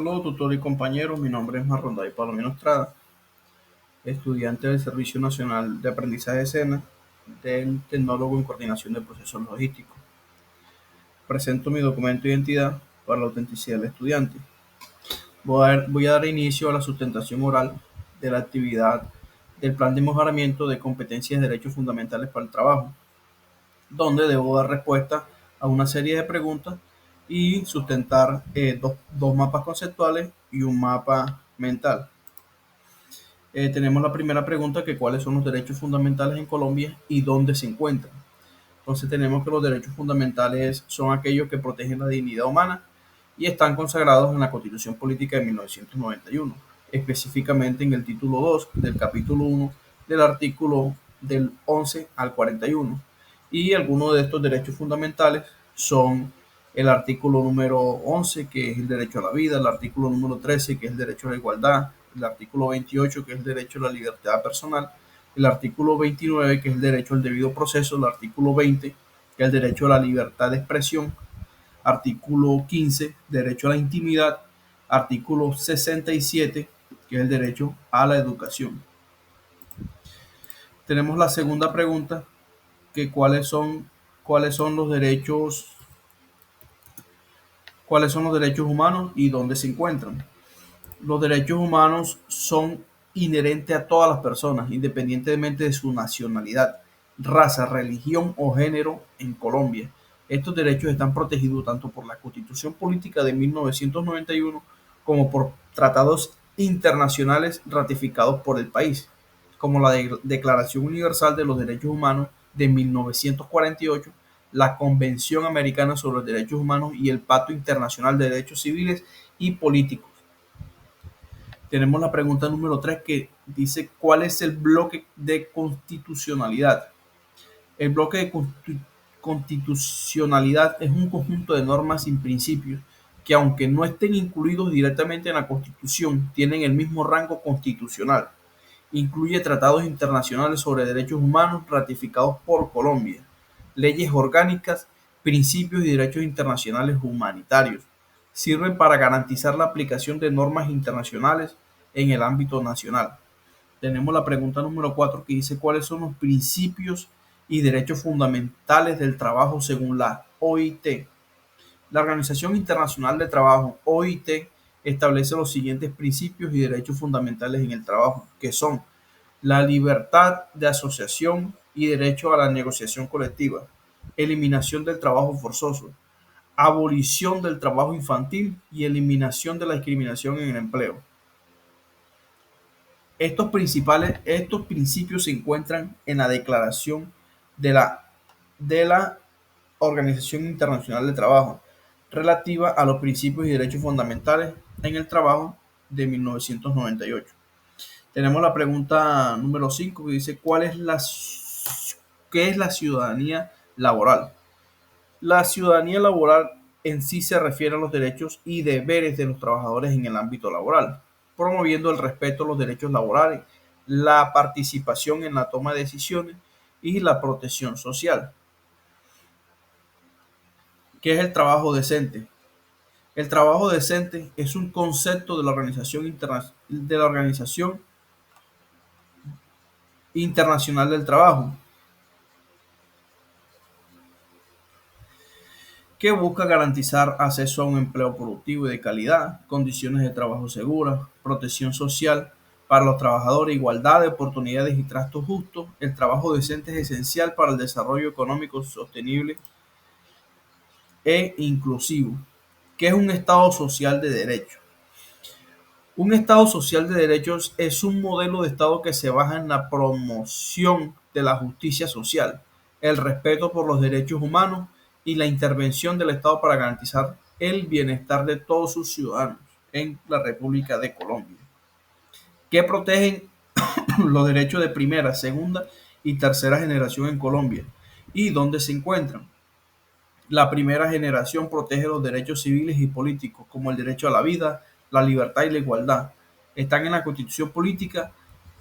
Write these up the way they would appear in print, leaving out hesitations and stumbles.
Saludos, tutor y compañero. Mi nombre es Marronday Palomino Estrada, estudiante del Servicio Nacional de Aprendizaje SENA, del Tecnólogo en Coordinación de Procesos Logísticos. Presento mi documento de identidad para la autenticidad del estudiante. Voy a dar inicio a la sustentación oral de la actividad del Plan de Mejoramiento de Competencias y Derechos Fundamentales para el Trabajo, donde debo dar respuesta a una serie de preguntas y sustentar dos mapas conceptuales y un mapa mental. Tenemos la primera pregunta, que cuáles son los derechos fundamentales en Colombia y dónde se encuentran. Entonces tenemos que los derechos fundamentales son aquellos que protegen la dignidad humana y están consagrados en la Constitución Política de 1991, específicamente en el título 2 del capítulo 1 del artículo del 11 al 41. Y algunos de estos derechos fundamentales son el artículo número 11, que es el derecho a la vida; el artículo número 13, que es el derecho a la igualdad; el artículo 28, que es el derecho a la libertad personal; el artículo 29, que es el derecho al debido proceso; el artículo 20, que es el derecho a la libertad de expresión; artículo 15, derecho a la intimidad; artículo 67, que es el derecho a la educación. Tenemos la segunda pregunta, que cuáles son los derechos humanos y dónde se encuentran. Los derechos humanos son inherentes a todas las personas, independientemente de su nacionalidad, raza, religión o género en Colombia. Estos derechos están protegidos tanto por la Constitución Política de 1991 como por tratados internacionales ratificados por el país, como la Declaración Universal de los Derechos Humanos de 1948, la Convención Americana sobre los Derechos Humanos y el Pacto Internacional de Derechos Civiles y Políticos. Tenemos la pregunta número 3, que dice: ¿cuál es el bloque de constitucionalidad? El bloque de constitucionalidad es un conjunto de normas y principios que, aunque no estén incluidos directamente en la Constitución, tienen el mismo rango constitucional. Incluye tratados internacionales sobre derechos humanos ratificados por Colombia, leyes orgánicas, principios y derechos internacionales humanitarios. Sirven para garantizar la aplicación de normas internacionales en el ámbito nacional. Tenemos la pregunta número 4, que dice: ¿cuáles son los principios y derechos fundamentales del trabajo según la OIT? La Organización Internacional de Trabajo, OIT, establece los siguientes principios y derechos fundamentales en el trabajo, que son la libertad de asociación y derecho a la negociación colectiva, eliminación del trabajo forzoso, abolición del trabajo infantil y eliminación de la discriminación en el empleo. Estos principios se encuentran en la Declaración de la Organización Internacional de Trabajo, relativa a los principios y derechos fundamentales en el trabajo de 1998. Tenemos la pregunta número 5, que dice: ¿qué es la ciudadanía laboral? La ciudadanía laboral en sí se refiere a los derechos y deberes de los trabajadores en el ámbito laboral, promoviendo el respeto a los derechos laborales, la participación en la toma de decisiones y la protección social. ¿Qué es el trabajo decente? El trabajo decente es un concepto de la Organización Internacional del Trabajo, que busca garantizar acceso a un empleo productivo y de calidad, condiciones de trabajo seguras, protección social para los trabajadores, igualdad de oportunidades y trato justo. El trabajo decente es esencial para el desarrollo económico sostenible e inclusivo. ¿Qué es un Estado social de derecho? Un Estado social de derechos es un modelo de Estado que se basa en la promoción de la justicia social, el respeto por los derechos humanos y la intervención del Estado para garantizar el bienestar de todos sus ciudadanos en la República de Colombia. ¿Qué protegen los derechos de primera, segunda y tercera generación en Colombia? ¿Y dónde se encuentran? La primera generación protege los derechos civiles y políticos, como el derecho a la vida, la libertad y la igualdad. Están en la Constitución Política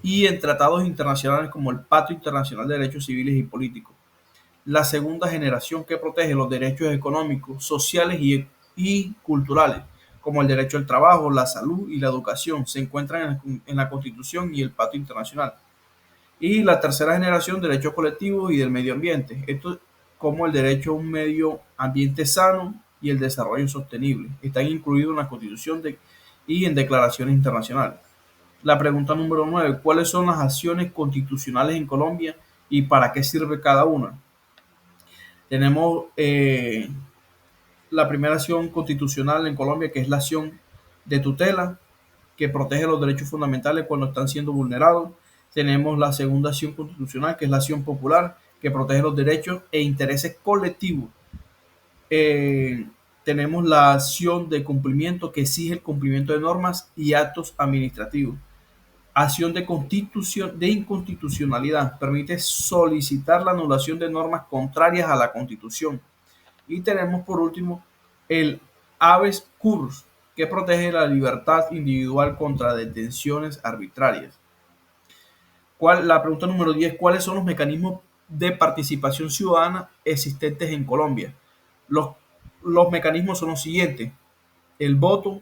y en tratados internacionales como el Pacto Internacional de Derechos Civiles y Políticos. La segunda generación, que protege los derechos económicos, sociales y culturales, como el derecho al trabajo, la salud y la educación. Se encuentran en la Constitución y el Pacto Internacional. Y la tercera generación, derechos colectivos y del medio ambiente. Esto como el derecho a un medio ambiente sano y el desarrollo sostenible. Están incluidos en la Constitución y en declaraciones internacionales. La pregunta número 9: ¿cuáles son las acciones constitucionales en Colombia y para qué sirve cada una? Tenemos la primera acción constitucional en Colombia, que es la acción de tutela, que protege los derechos fundamentales cuando están siendo vulnerados. Tenemos la segunda acción constitucional, que es la acción popular, que protege los derechos e intereses colectivos. Eh, Tenemos la acción de cumplimiento, que exige el cumplimiento de normas y actos administrativos. Acción de inconstitucionalidad, permite solicitar la anulación de normas contrarias a la Constitución. Y tenemos por último el habeas corpus, que protege la libertad individual contra detenciones arbitrarias. La pregunta número 10: ¿cuáles son los mecanismos de participación ciudadana existentes en Colombia? Los, los mecanismos son los siguientes: el voto,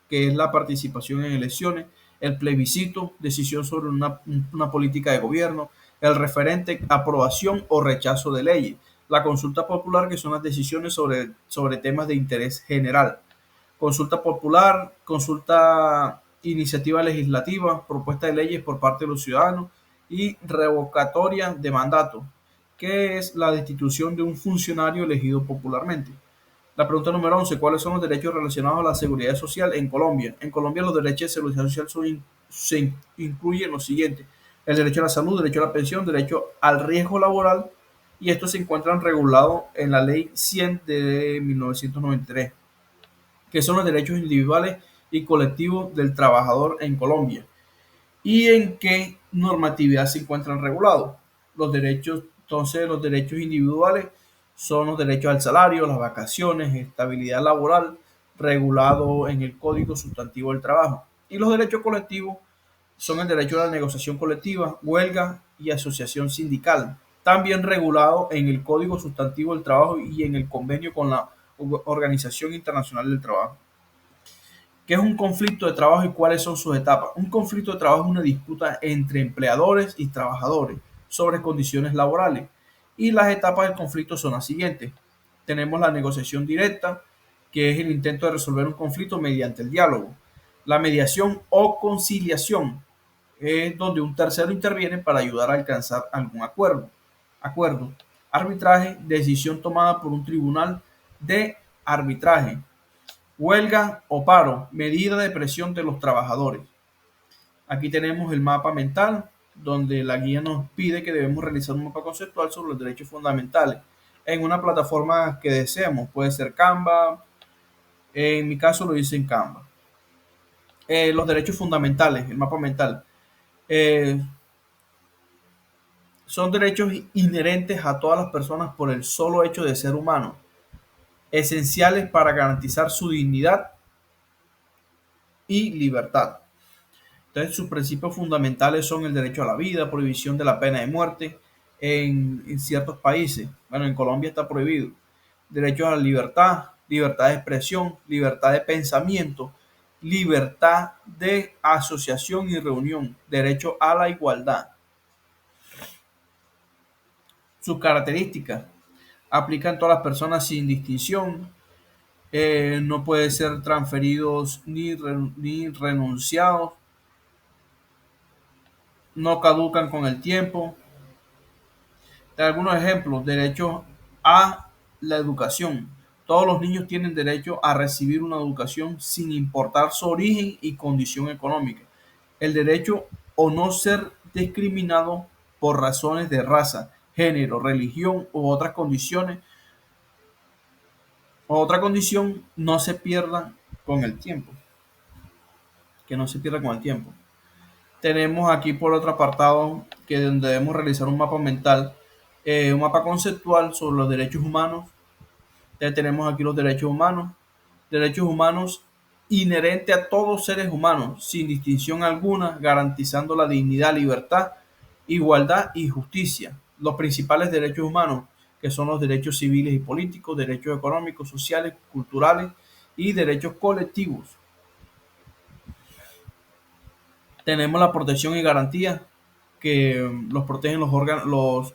que es la participación en elecciones; el plebiscito, decisión sobre una política de gobierno; el referente, aprobación o rechazo de leyes; la consulta popular, que son las decisiones sobre temas de interés general; consulta popular, consulta iniciativa legislativa, propuesta de leyes por parte de los ciudadanos; y revocatoria de mandato, que es la destitución de un funcionario elegido popularmente. La pregunta número 11: ¿cuáles son los derechos relacionados a la seguridad social en Colombia? En Colombia los derechos de seguridad social se incluyen los siguientes: el derecho a la salud, derecho a la pensión, derecho al riesgo laboral, y estos se encuentran regulados en la Ley 100 de 1993, que son los derechos individuales y colectivos del trabajador en Colombia. ¿Y en qué normatividad se encuentran regulados? Los derechos individuales son los derechos al salario, las vacaciones, estabilidad laboral, regulado en el Código Sustantivo del Trabajo. Y los derechos colectivos son el derecho a la negociación colectiva, huelga y asociación sindical, también regulado en el Código Sustantivo del Trabajo y en el convenio con la Organización Internacional del Trabajo. ¿Qué es un conflicto de trabajo y cuáles son sus etapas? Un conflicto de trabajo es una disputa entre empleadores y trabajadores sobre condiciones laborales. Y las etapas del conflicto son las siguientes. Tenemos la negociación directa, que es el intento de resolver un conflicto mediante el diálogo. La mediación o conciliación es donde un tercero interviene para ayudar a alcanzar algún acuerdo. Arbitraje, decisión tomada por un tribunal de arbitraje. Huelga o paro, medida de presión de los trabajadores. Aquí tenemos el mapa mental, donde la guía nos pide que debemos realizar un mapa conceptual sobre los derechos fundamentales en una plataforma que deseemos. Puede ser Canva, en mi caso lo hice en Canva. Los derechos fundamentales, el mapa mental, eh, son derechos inherentes a todas las personas por el solo hecho de ser humanos, esenciales para garantizar su dignidad y libertad. Entonces, sus principios fundamentales son el derecho a la vida, prohibición de la pena de muerte en ciertos países. Bueno, en Colombia está prohibido. Derecho a la libertad, libertad de expresión, libertad de pensamiento, libertad de asociación y reunión, derecho a la igualdad. Sus características: aplican a todas las personas sin distinción, no puede ser transferidos ni renunciados, no caducan con el tiempo. Algunos ejemplos: derecho a la educación. Todos los niños tienen derecho a recibir una educación sin importar su origen y condición económica. El derecho a no ser discriminado por razones de raza, género, religión u otras condiciones o otra condición no se pierda con el tiempo. Que no se pierda con el tiempo. Tenemos aquí por otro apartado que donde debemos realizar un mapa mental, un mapa conceptual sobre los derechos humanos. Entonces tenemos aquí los derechos humanos inherentes a todos los seres humanos, sin distinción alguna, garantizando la dignidad, libertad, igualdad y justicia. Los principales derechos humanos, que son los derechos civiles y políticos, derechos económicos, sociales, culturales y derechos colectivos. Tenemos la protección y garantía que los protegen los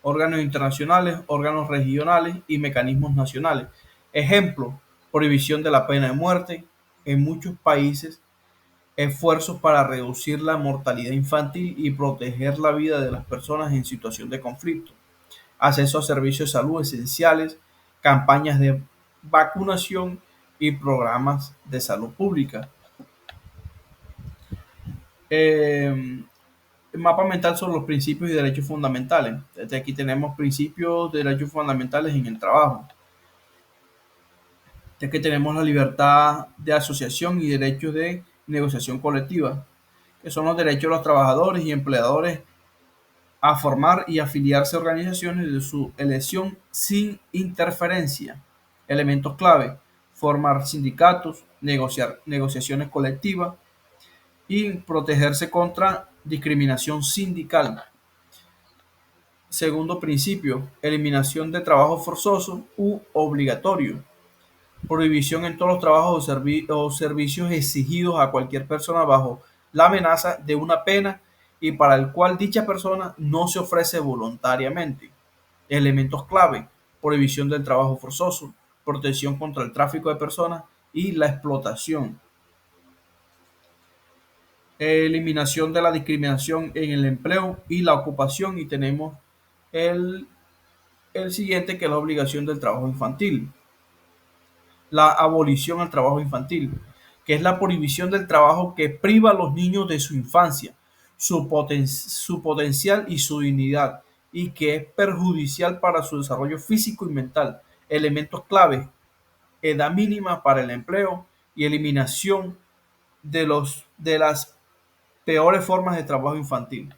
órganos internacionales, órganos regionales y mecanismos nacionales. Ejemplo, prohibición de la pena de muerte en muchos países, esfuerzos para reducir la mortalidad infantil y proteger la vida de las personas en situación de conflicto, acceso a servicios de salud esenciales, campañas de vacunación y programas de salud pública. Eh, el mapa mental sobre los principios y derechos fundamentales. Desde aquí tenemos principios de derechos fundamentales en el trabajo. Ya que tenemos la libertad de asociación y derechos de negociación colectiva, que son los derechos de los trabajadores y empleadores a formar y afiliarse a organizaciones de su elección sin interferencia. Elementos clave: formar sindicatos, negociaciones colectivas y protegerse contra discriminación sindical. Segundo principio: eliminación de trabajo forzoso u obligatorio. Prohibición en todos los trabajos o servicios exigidos a cualquier persona bajo la amenaza de una pena y para el cual dicha persona no se ofrece voluntariamente. Elementos clave: prohibición del trabajo forzoso, protección contra el tráfico de personas y la explotación. Eliminación de la discriminación en el empleo y la ocupación, y tenemos el, el siguiente, que es la obligación del trabajo infantil. La abolición al trabajo infantil, que es la prohibición del trabajo que priva a los niños de su infancia, su potencial y su dignidad, y que es perjudicial para su desarrollo físico y mental. Elementos clave: edad mínima para el empleo y eliminación de las peores formas de trabajo infantil.